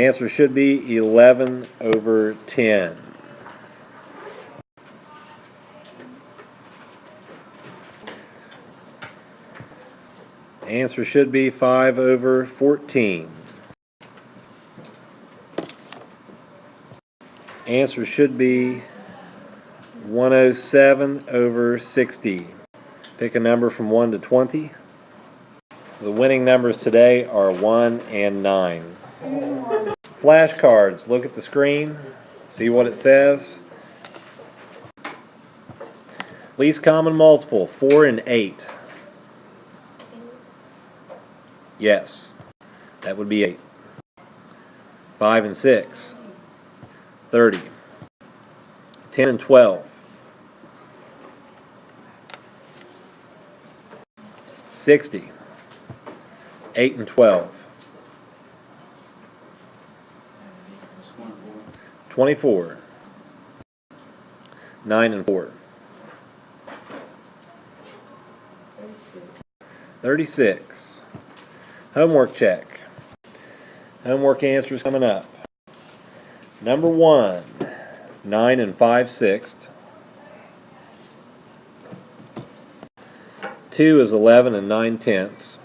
Answer should be 11 over 10. Answer should be 5 over 14. Answer should be 107 over 60. Pick a number from 1 to 20. The winning numbers today are 1 and 9. Flashcards. Look at the screen. See what it says. Least common multiple, 4 and 8. Yes, that would be 8. 5 and 6. 30. 10 and 12. 60. 8 and 12. 24. 9 and 4. 36. Homework check. Homework answers coming up. Number 1, 9 and 5/6. 2 is 11 and 9/10.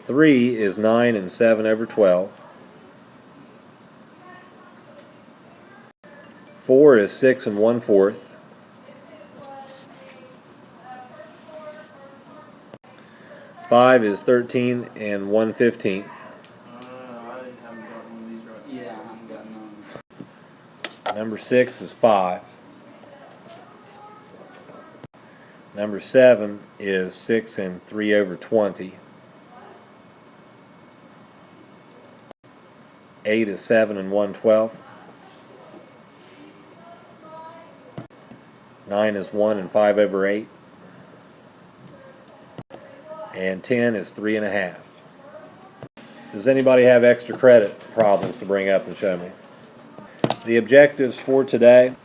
3 is 9 and 7 over 12. 4 is 6 and 1/4. 5 is 13 and 1/15. Number 6 is 5. Number 7 is 6 and 3 over 20. 8 is 7 and 1/12. 9 is 1 and 5 over 8. And 10 is 3 1/2. Does anybody have extra credit problems to bring up and show me? The objectives for today: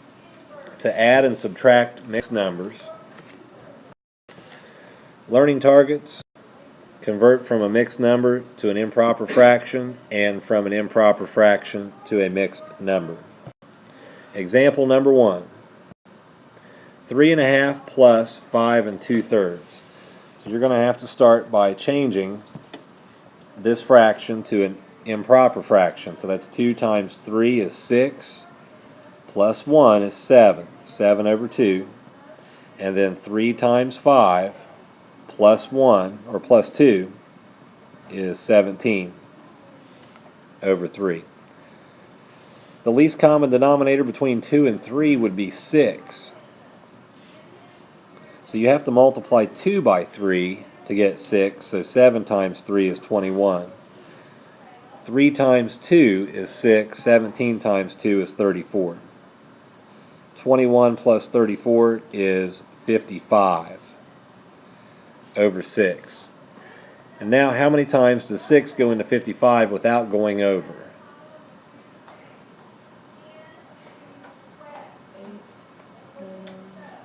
to add and subtract mixed numbers. Learning targets: convert from a mixed number to an improper fraction and from an improper fraction to a mixed number. Example number 1. 3 1/2 plus 5 2/3. So you're going to have to start by changing this fraction to an improper fraction. So that's 2 times 3 is 6, plus 1 is 7, 7 over 2. And then 3 times 5 plus 1, or plus 2, is 17 over 3. The least common denominator between 2 and 3 would be 6. So you have to multiply 2 by 3 to get 6, so 7 times 3 is 21. 3 times 2 is 6, 17 times 2 is 34. 21 plus 34 is 55 over 6. And now how many times does 6 go into 55 without going over?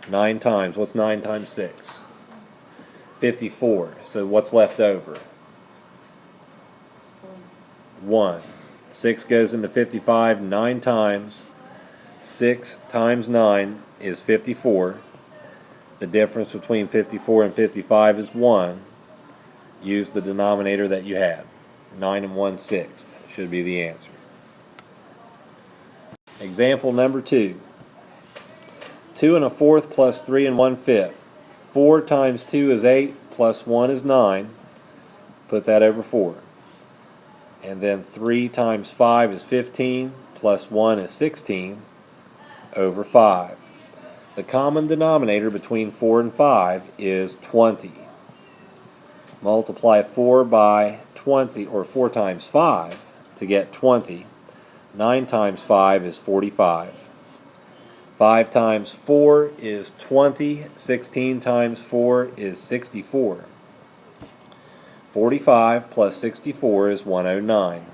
9 times. What's 9 times 6? 54. So what's left over? 1. 6 goes into 55 9 times. 6 times 9 is 54. The difference between 54 and 55 is 1. Use the denominator that you had. 9 and 1/6 should be the answer. Example number 2. 2 1/4 plus 3 1/5. 4 times 2 is 8, plus 1 is 9. Put that over 4. And then 3 times 5 is 15, plus 1 is 16, over 5. The common denominator between 4 and 5 is 20. Multiply 4 by 20, or 4 times 5, to get 20. 9 times 5 is 45. 5 times 4 is 20. 16 times 4 is 64. 45 plus 64 is 109.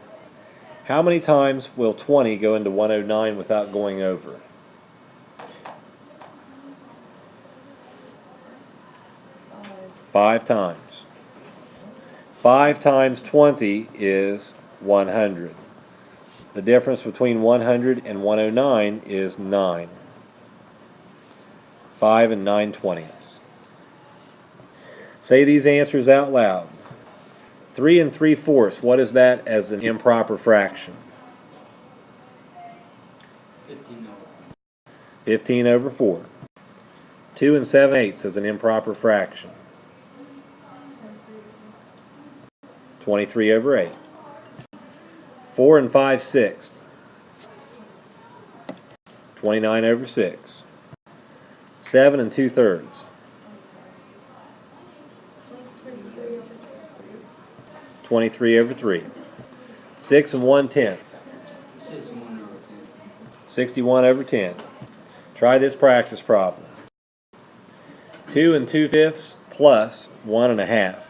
How many times will 20 go into 109 without going over? 5 times. 5 times 20 is 100. The difference between 100 and 109 is 9. 5 and 9/20. Say these answers out loud. 3 3/4, what is that as an improper fraction? 15 over 4. 2 7/8 as an improper fraction. 23 over 8. 4 5/6. 29 over 6. 7 2/3. 23 over 3. 6 1/10. 61 over 10. Try this practice problem. 2 2/5 plus 1 1/2.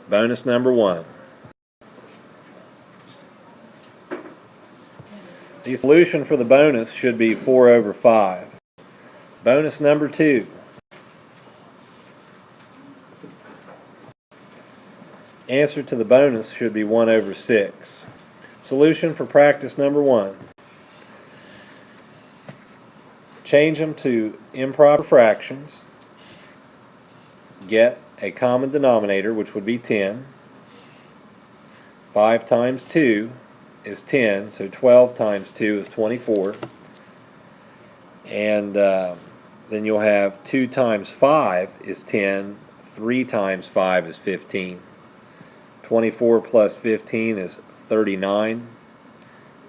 Bonus number 1. The solution for the bonus should be 4 over 5. Bonus number 2. Answer to the bonus should be 1 over 6. Solution for practice number 1. Change them to improper fractions. Get a common denominator, which would be 10. 5 times 2 is 10, so 12 times 2 is 24. And then you'll have 2 times 5 is 10, 3 times 5 is 15. 24 plus 15 is 39.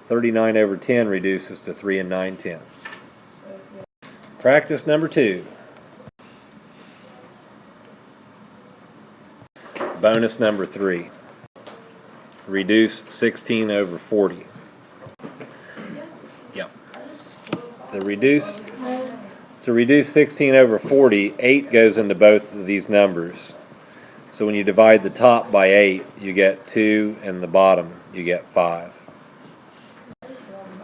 39 over 10 reduces to 3 9/10. Practice number 2. Bonus number 3. Reduce 16 over 40. Yep. To reduce 16 over 40, 8 goes into both of these numbers. So when you divide the top by 8, you get 2, and the bottom, you get 5.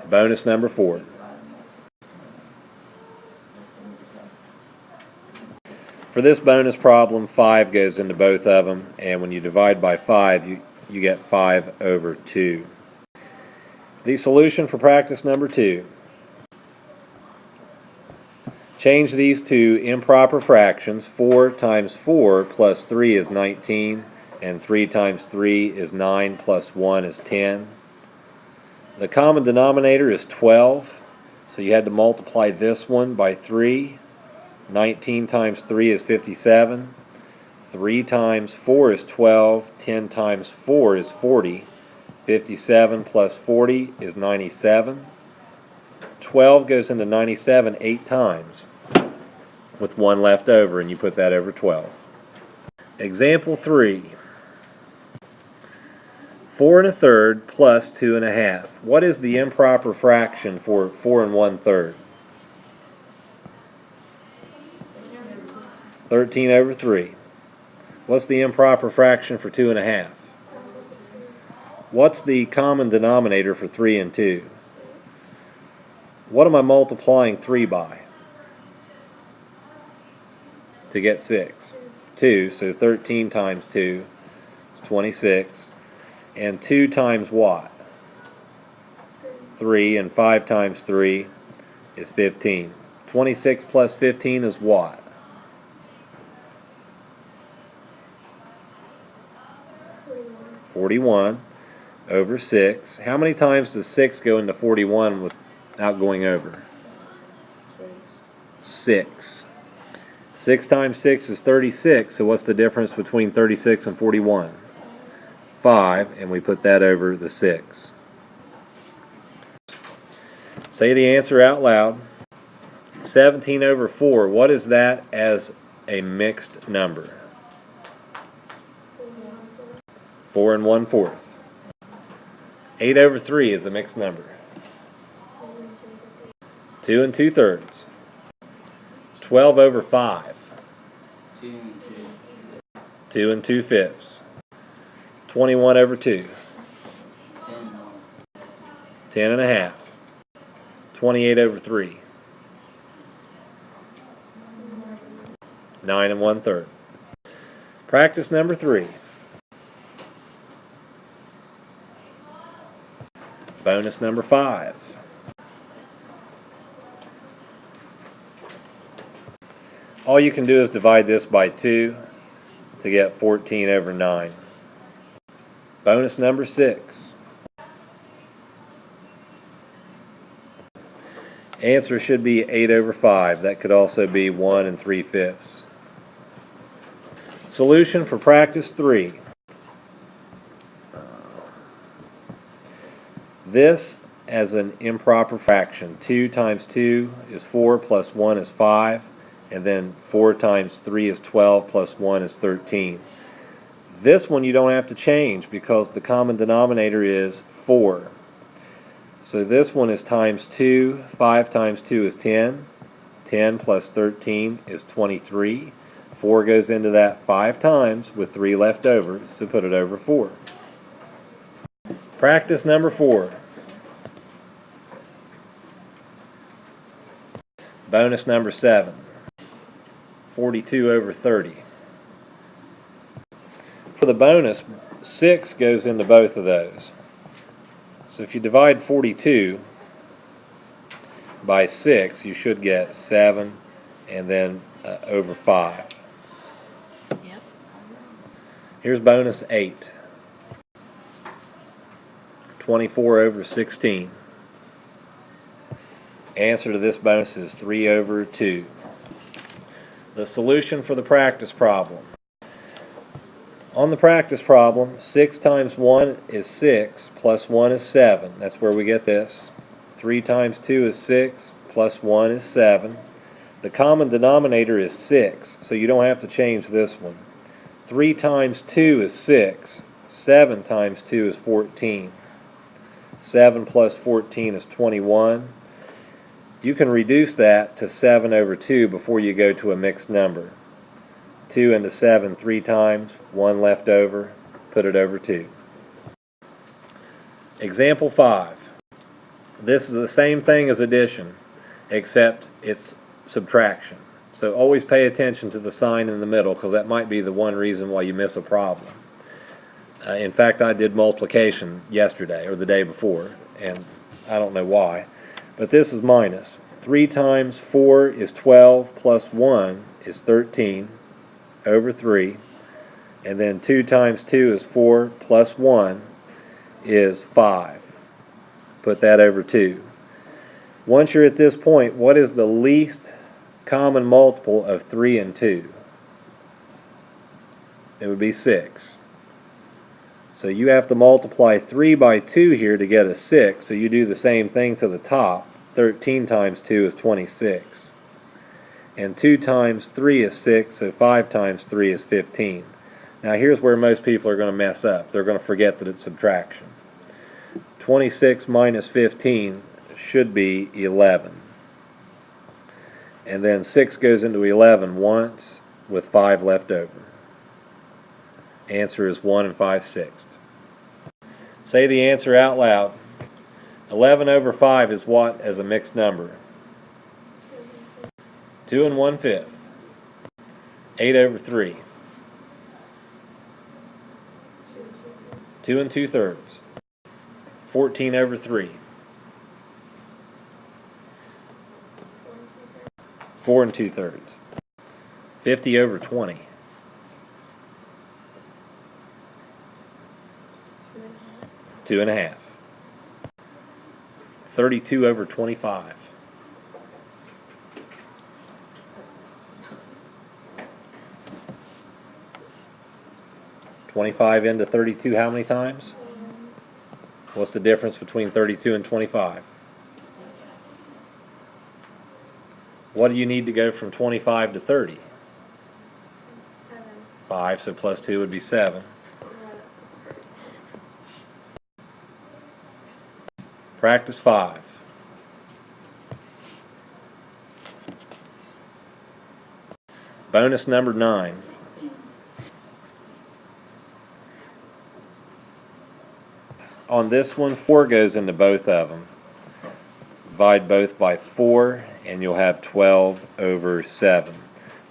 Bonus number 4. For this bonus problem, 5 goes into both of them, and when you divide by 5, you get 5 over 2. The solution for practice number 2. Change these to improper fractions. 4 times 4 plus 3 is 19, and 3 times 3 is 9 plus 1 is 10. The common denominator is 12, so you had to multiply this one by 3. 19 times 3 is 57. 3 times 4 is 12. 10 times 4 is 40. 57 plus 40 is 97. 12 goes into 97 8 times, with 1 left over, and you put that over 12. Example 3. 4 1/3 plus 2 1/2. What is the improper fraction for 4 1/3? 13 over 3. What's the improper fraction for 2 1/2? What's the common denominator for 3 and 2? What am I multiplying 3 by to get 6? 2, so 13 times 2 is 26. And 2 times what? 3, and 5 times 3 is 15. 26 plus 15 is what? 41 over 6. How many times does 6 go into 41 without going over? 6. 6 times 6 is 36, so what's the difference between 36 and 41? 5, and we put that over the 6. Say the answer out loud. 17 over 4, what is that as a mixed number? 4 1/4. 8 over 3 is a mixed number. 2 2/3. 12 over 5. 2 2/5. 21 over 2. 10 1/2. 28 over 3. 9 1/3. Practice number 3. Bonus number 5. All you can do is divide this by 2 to get 14 over 9. Bonus number 6. Answer should be 8 over 5. That could also be 1 3/5. Solution for practice 3. This as an improper fraction. 2 times 2 is 4 plus 1 is 5. And then 4 times 3 is 12 plus 1 is 13. This one you don't have to change because the common denominator is 4. So this one is times 2. 5 times 2 is 10. 10 plus 13 is 23. 4 goes into that 5 times with 3 left over, so put it over 4. Practice number 4. Bonus number 7. 42 over 30. For the bonus, 6 goes into both of those. So if you divide 42 by 6, you should get 7 and then over 5. Yep. Here's bonus 8. 24 over 16. Answer to this bonus is 3 over 2. The solution for the practice problem. On the practice problem, 6 times 1 is 6, plus 1 is 7. That's where we get this. 3 times 2 is 6, plus 1 is 7. The common denominator is 6, so you don't have to change this one. 3 times 2 is 6. 7 times 2 is 14. 7 plus 14 is 21. You can reduce that to 7 over 2 before you go to a mixed number. 2 into 7 3 times, 1 left over, put it over 2. Example 5. This is the same thing as addition, except it's subtraction. So always pay attention to the sign in the middle, because that might be the one reason why you miss a problem. In fact, I did multiplication yesterday, or the day before, and I don't know why. But this is minus. 3 times 4 is 12, plus 1 is 13, over 3. And then 2 times 2 is 4, plus 1 is 5. Put that over 2. Once you're at this point, what is the least common multiple of 3 and 2? It would be 6. So you have to multiply 3 by 2 here to get a 6, so you do the same thing to the top. 13 times 2 is 26. And 2 times 3 is 6, so 5 times 3 is 15. Now here's where most people are going to mess up. They're going to forget that it's subtraction. 26 minus 15 should be 11. And then 6 goes into 11 once with 5 left over. Answer is 1 5/6. Say the answer out loud. 11 over 5 is what as a mixed number? 2 1/5. 8 over 3. 2 2/3. 14 over 3. 4 2/3. 50 over 20. 2 1/2. 32 over 25. 25 into 32 how many times? What's the difference between 32 and 25? What do you need to go from 25 to 30? 7. 5, so plus 2 would be 7. Practice 5. Bonus number 9. On this one, 4 goes into both of them. Divide both by 4, and you'll have 12 over 7.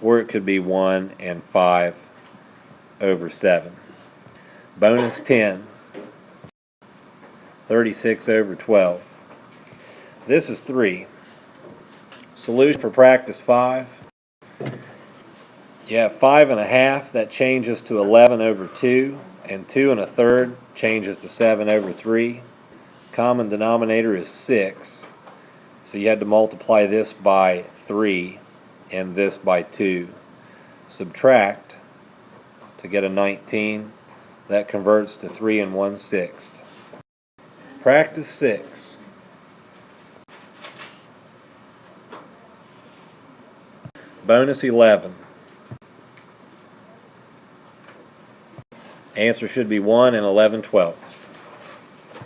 Or it could be 1 and 5 over 7. Bonus 10. 36 over 12. This is 3. Solution for practice 5. You have 5 1/2, that changes to 11 over 2, and 2 1/3 changes to 7 over 3. Common denominator is 6, so you had to multiply this by 3 and this by 2. Subtract to get a 19. That converts to 3 1/6. Practice 6. Bonus 11. Answer should be 1 11/12.